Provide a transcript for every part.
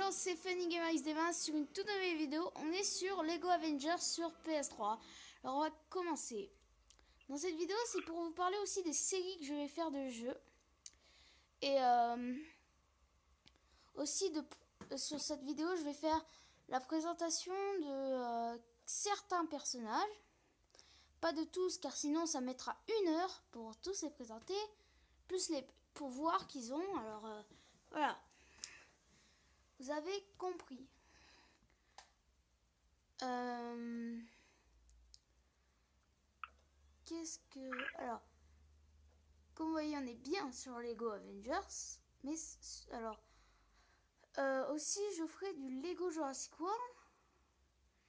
Hello, c'est FunnyGamerXD20 sur une toute nouvelle vidéo. On est sur Lego Avengers sur PS3. Alors on va commencer. Dans cette vidéo, c'est pour vous parler aussi des séries que je vais faire de jeux. Et aussi sur cette vidéo, je vais faire la présentation de certains personnages. Pas de tous, car sinon ça mettra 1 heure pour tous les présenter. Plus les pouvoirs qu'ils ont. Alors voilà. Vous avez compris. Alors, comme vous voyez, on est bien sur Lego Avengers. Mais alors, aussi, je ferai du Lego Jurassic World.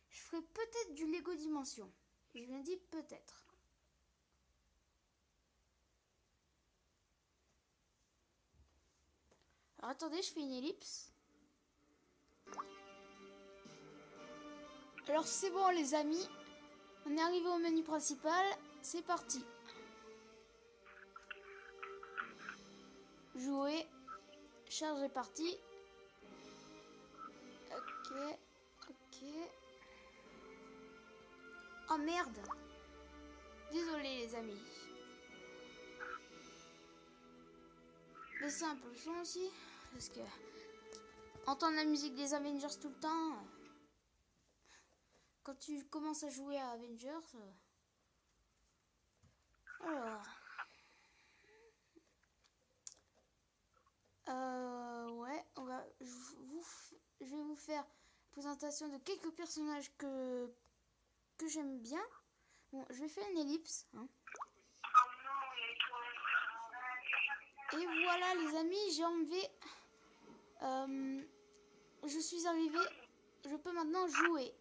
Je ferai peut-être du Lego Dimension. Je me dis peut-être. Alors, attendez, je fais une ellipse. Alors, c'est bon, les amis. On est arrivé au menu principal. C'est parti. Jouer. Charge est parti. Ok. Oh merde. Désolé les amis. Baissez un peu le son aussi. Parce que entendre la musique des Avengers tout le temps. Quand tu commences à jouer à Avengers. Alors. Ouais, je vais vous faire une présentation de quelques personnages que j'aime bien. Bon, je vais faire une ellipse. Hein. Et voilà les amis, j'ai enlevé. Je suis arrivé. Je peux maintenant jouer.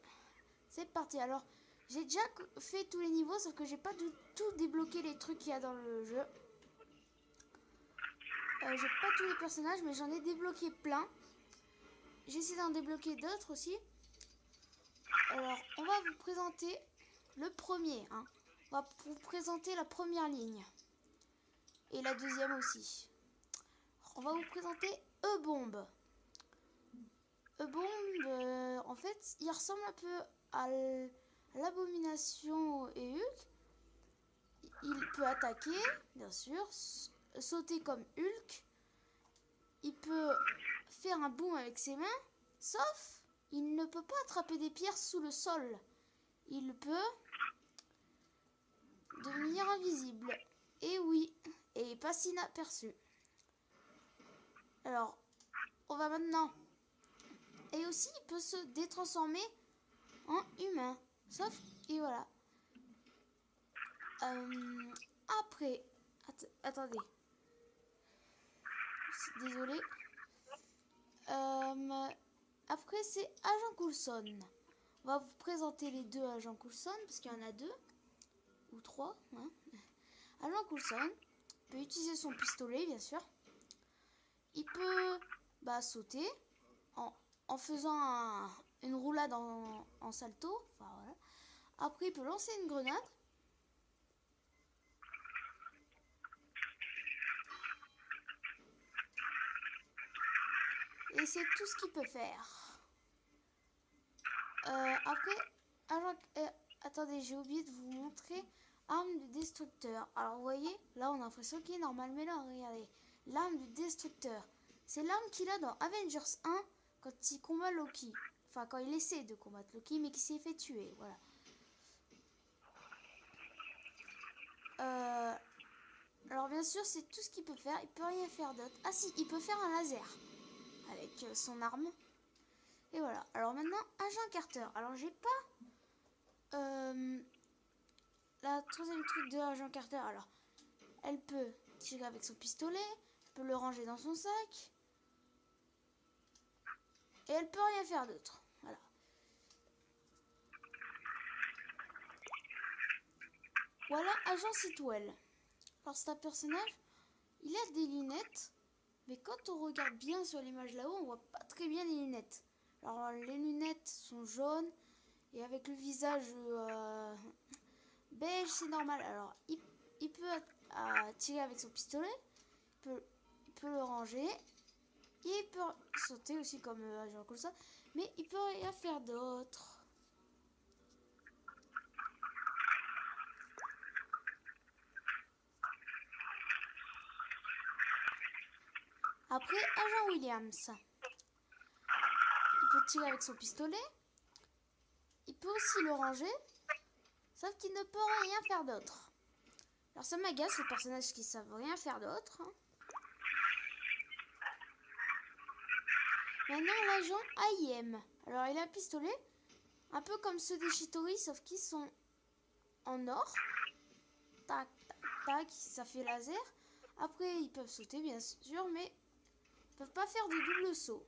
C'est parti. Alors, j'ai déjà fait tous les niveaux, sauf que j'ai pas du tout débloqué les trucs qu'il y a dans le jeu. J'ai pas tous les personnages, mais j'en ai débloqué plein. J'essaie d'en débloquer d'autres aussi. Alors, on va vous présenter le premier. Hein. On va vous présenter la première ligne. Et la deuxième aussi. On va vous présenter E-Bomb. E-Bomb, en fait, il ressemble un peu à l'Abomination et Hulk. Il peut attaquer, bien sûr, sauter comme Hulk. Il peut faire un boom avec ses mains, sauf il ne peut pas attraper des pierres sous le sol. Il peut devenir invisible. Et oui, et passe inaperçu. Alors, on va maintenant... Et aussi, il peut se détransformer en humain. Sauf, et voilà. Après, attendez. Désolé. Après, c'est Agent Coulson. On va vous présenter les deux Agents Coulson, parce qu'il y en a 2. Ou 3. Hein. Agent Coulson peut utiliser son pistolet, bien sûr. Il peut sauter en faisant une roulade en salto. Enfin, voilà. Après, il peut lancer une grenade. Et c'est tout ce qu'il peut faire. Après, attendez, j'ai oublié de vous montrer arme du destructeur. Alors, vous voyez, là, on a l'impression qu'il est normal. Mais là, regardez, l'arme du destructeur. C'est l'arme qu'il a dans Avengers 1 quand il combat Loki. Enfin, quand il essaie de combattre Loki, mais qui s'est fait tuer. Voilà. Alors, bien sûr, c'est tout ce qu'il peut faire. Il peut rien faire d'autre. Ah si, il peut faire un laser avec son arme. Et voilà. Alors maintenant, Agent Carter. Alors, j'ai pas la troisième truc de Agent Carter. Alors, elle peut tirer avec son pistolet. Elle peut le ranger dans son sac. Et elle peut rien faire d'autre. Voilà. Voilà Agent Sitwell. Alors c'est un personnage, il a des lunettes, mais quand on regarde bien sur l'image là-haut, on voit pas très bien les lunettes. Alors les lunettes sont jaunes et avec le visage beige, c'est normal. Alors il peut tirer avec son pistolet, il peut le ranger Il peut sauter aussi comme Agent Coulson, mais il peut rien faire d'autre. Après, Agent Williams, il peut tirer avec son pistolet. Il peut aussi le ranger, sauf qu'il ne peut rien faire d'autre. Alors ça m'agace, les personnages qui savent rien faire d'autre. Hein. Maintenant, l'agent AIM. Alors, il a un pistolet, un peu comme ceux des Chitori, sauf qu'ils sont en or. Tac, tac, tac, ça fait laser. Après, ils peuvent sauter, bien sûr, mais ils peuvent pas faire de double saut.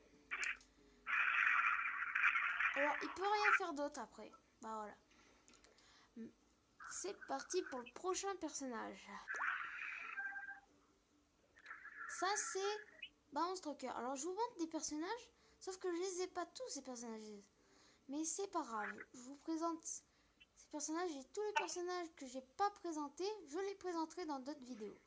Alors, il peut rien faire d'autre après. Bah voilà. C'est parti pour le prochain personnage. Ça, c'est Bounce Trucker. Alors, je vous montre des personnages, sauf que je les ai pas tous, ces personnages. Mais c'est pas grave. Je vous présente ces personnages et tous les personnages que j'ai pas présentés, je les présenterai dans d'autres vidéos.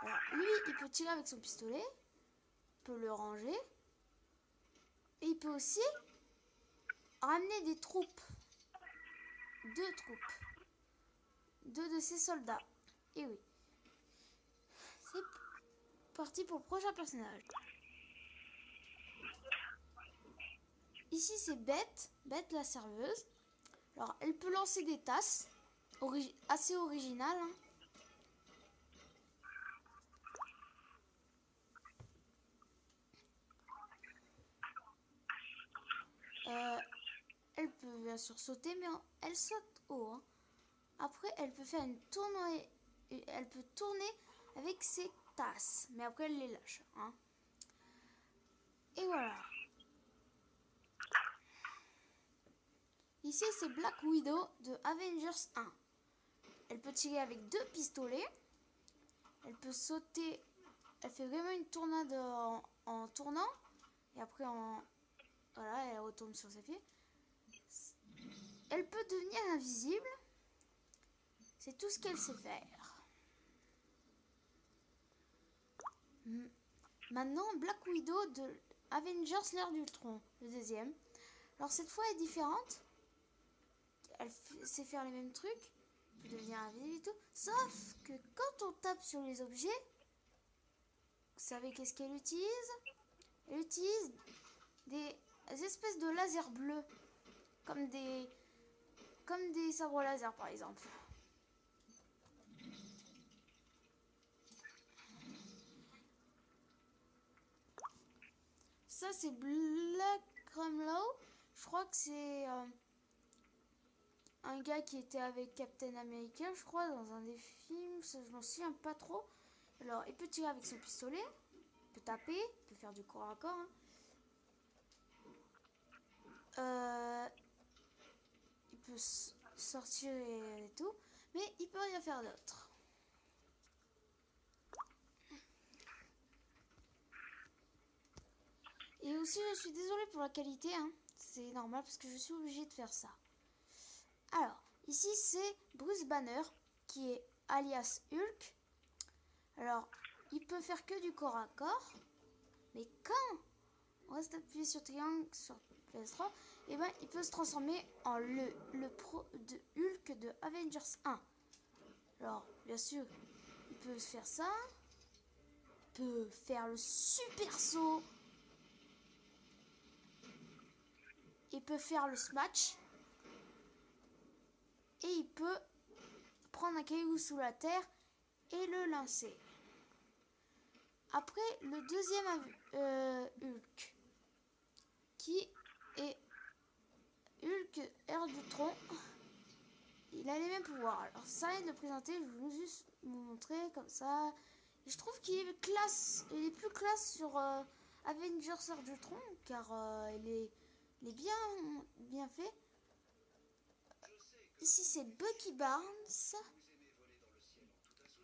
Alors, lui, il peut tirer avec son pistolet, il peut le ranger, et il peut aussi ramener des troupes. 2 troupes. 2 de ses soldats. Et oui. C'est parti pour le prochain personnage. Ici, c'est Beth. Beth, la serveuse. Alors, elle peut lancer des tasses. Assez originales. Hein. Elle peut bien sûr sauter, mais elle saute haut. Hein. Après, elle peut faire une tournée. Elle peut tourner avec ses tasses. Mais après, elle les lâche. Hein. Et voilà. Ici, c'est Black Widow de Avengers 1. Elle peut tirer avec 2 pistolets. Elle peut sauter. Elle fait vraiment une tournade en tournant. Et après, voilà, elle retombe sur ses pieds. Elle peut devenir invisible. C'est tout ce qu'elle sait faire. Maintenant, Black Widow de Avengers l'ère d'Ultron, le deuxième. Alors cette fois, elle est différente. Elle sait faire les mêmes trucs. Elle peut devenir invisible et tout. Sauf que quand on tape sur les objets, vous savez qu'est-ce qu'elle utilise? Elle utilise des espèces de lasers bleus. Comme des sabres laser par exemple. Ça c'est Black Ramlow. Je crois que c'est un gars qui était avec Captain America, je crois, dans un des films. Ça, je m'en souviens pas trop. Alors, il peut tirer avec son pistolet. Il peut taper. Il peut faire du corps à corps. Hein. Il peut sortir et tout. Mais il peut rien faire d'autre. Et aussi, je suis désolée pour la qualité. Hein. C'est normal parce que je suis obligée de faire ça. Alors, ici, c'est Bruce Banner qui est alias Hulk. Alors, il peut faire que du corps à corps. Mais quand on reste appuyé sur triangle sur PS3, et ben, il peut se transformer en le pro de Hulk de Avengers 1. Alors, bien sûr, il peut faire ça. Il peut faire le super saut. Il peut faire le smash. Et il peut prendre un caillou sous la terre et le lancer. Après, le deuxième Hulk, qui est Hulk ère d'Ultron, il a les mêmes pouvoirs. Alors, ça rien de le présenter, je vais juste vous montrer comme ça. Et je trouve qu'il est classe, il est plus classe sur Avengers ère d'Ultron, car il est bien fait. Ici, c'est Bucky Barnes,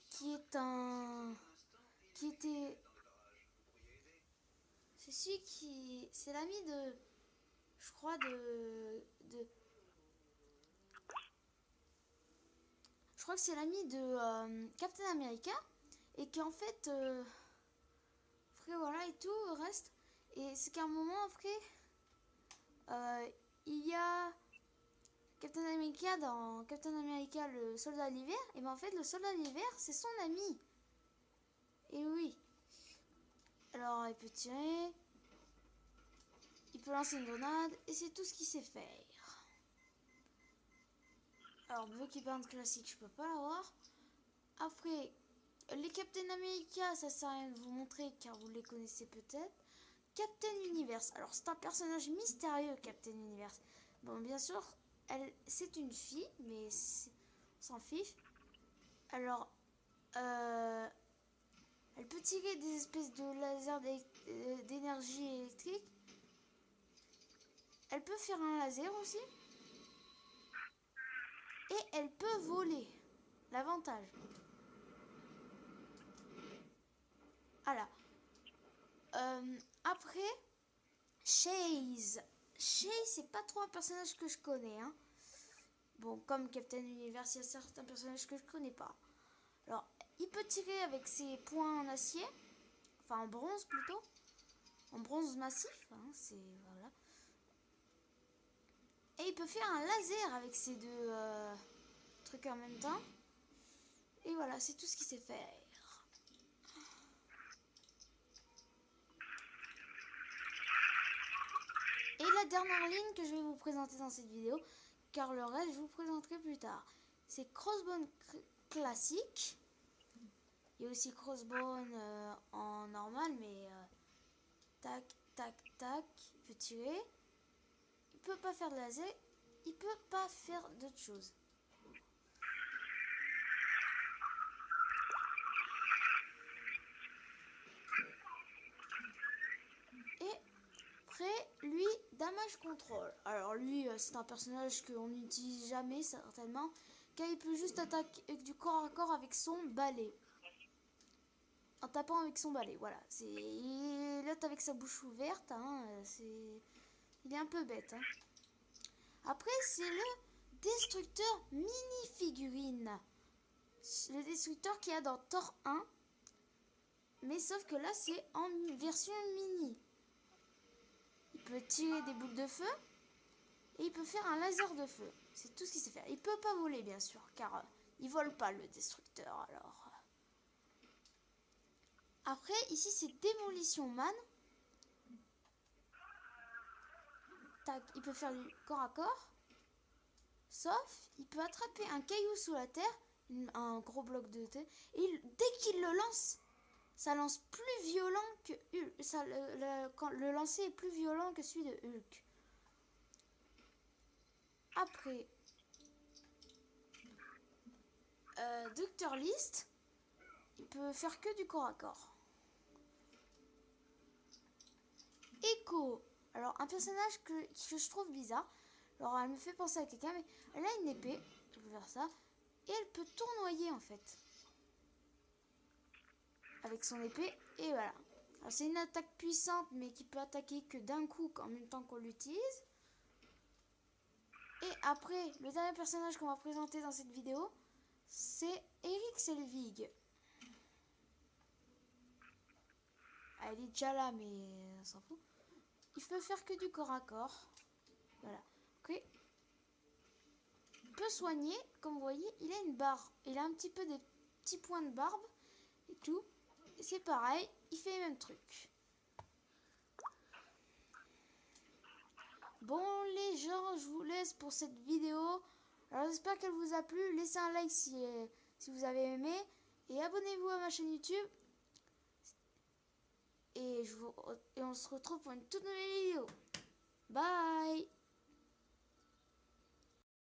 qui était... C'est celui qui... C'est l'ami de... Je crois Je crois que c'est l'ami de Captain America. Et qui en fait... après voilà et tout reste. Et c'est qu'à un moment après, il y a Captain America dans Captain America le soldat d'hiver. Et ben en fait le soldat d'hiver c'est son ami. Et oui. Alors il peut tirer, il peut lancer une grenade et c'est tout ce qu'il sait faire. Alors Bucky Barnes classique je peux pas l'avoir. Après les Captain America ça sert à rien de vous montrer car vous les connaissez peut-être. Captain Universe. Alors c'est un personnage mystérieux, Captain Universe. Bon, bien sûr, c'est une fille, mais on s'en fiche. Alors, elle peut tirer des espèces de lasers d'énergie électrique. Elle peut faire un laser aussi. Et elle peut voler. L'avantage. Voilà. Après, Chase. Chase, c'est pas trop un personnage que je connais. Hein. Bon, comme Captain Universe, il y a certains personnages que je connais pas. Alors, il peut tirer avec ses poings en acier. Enfin, en bronze plutôt. En bronze massif. Hein, c'est... Voilà. Et il peut faire un laser avec ces deux trucs en même temps. Et voilà, c'est tout ce qu'il sait faire. Et la dernière ligne que je vais vous présenter dans cette vidéo, car le reste je vous présenterai plus tard. C'est Crossbone classique. Il y a aussi Crossbone en normal, mais tac, tac, tac. Il peut tirer. Il peut pas faire de laser. Il peut pas faire d'autre chose. Et après, lui, Damage Control. Alors lui, c'est un personnage qu'on n'utilise jamais, certainement, car il peut juste attaquer du corps à corps avec son balai. En tapant avec son balai, voilà. Il lutte avec sa bouche ouverte, hein, il est un peu bête. Hein. Après, c'est le destructeur mini-figurine. Le destructeur qu'il y a dans Thor 1. Mais sauf que là, c'est en version mini. Il peut tirer des boules de feu. Et il peut faire un laser de feu. C'est tout ce qu'il sait faire. Il peut pas voler, bien sûr. Car il vole pas, le destructeur. Alors... Après, ici, c'est Démolition Man. Tac, il peut faire du corps à corps. Sauf, il peut attraper un caillou sous la terre, un gros bloc de terre, et dès qu'il le lance, ça lance plus violent que Hulk. Quand le lancer est plus violent que celui de Hulk. Après, Dr. List, il peut faire que du corps à corps. Echo, alors un personnage que je trouve bizarre. Alors elle me fait penser à quelqu'un, mais elle a une épée, je peux faire ça, et elle peut tournoyer en fait. Avec son épée, et voilà. Alors c'est une attaque puissante, mais qui peut attaquer que d'un coup en même temps qu'on l'utilise. Et après, le dernier personnage qu'on va présenter dans cette vidéo, c'est Eric Selvig. Elle est déjà là, mais on s'en fout. Il peut faire que du corps à corps. Voilà. Ok. Il peut soigner. Comme vous voyez, il a une barre. Il a un petit peu des petits points de barbe et tout. Et c'est pareil. Il fait les mêmes trucs. Bon les gens, je vous laisse pour cette vidéo. Alors j'espère qu'elle vous a plu. Laissez un like si vous avez aimé. Et abonnez-vous à ma chaîne YouTube. Et on se retrouve pour une toute nouvelle vidéo. Bye!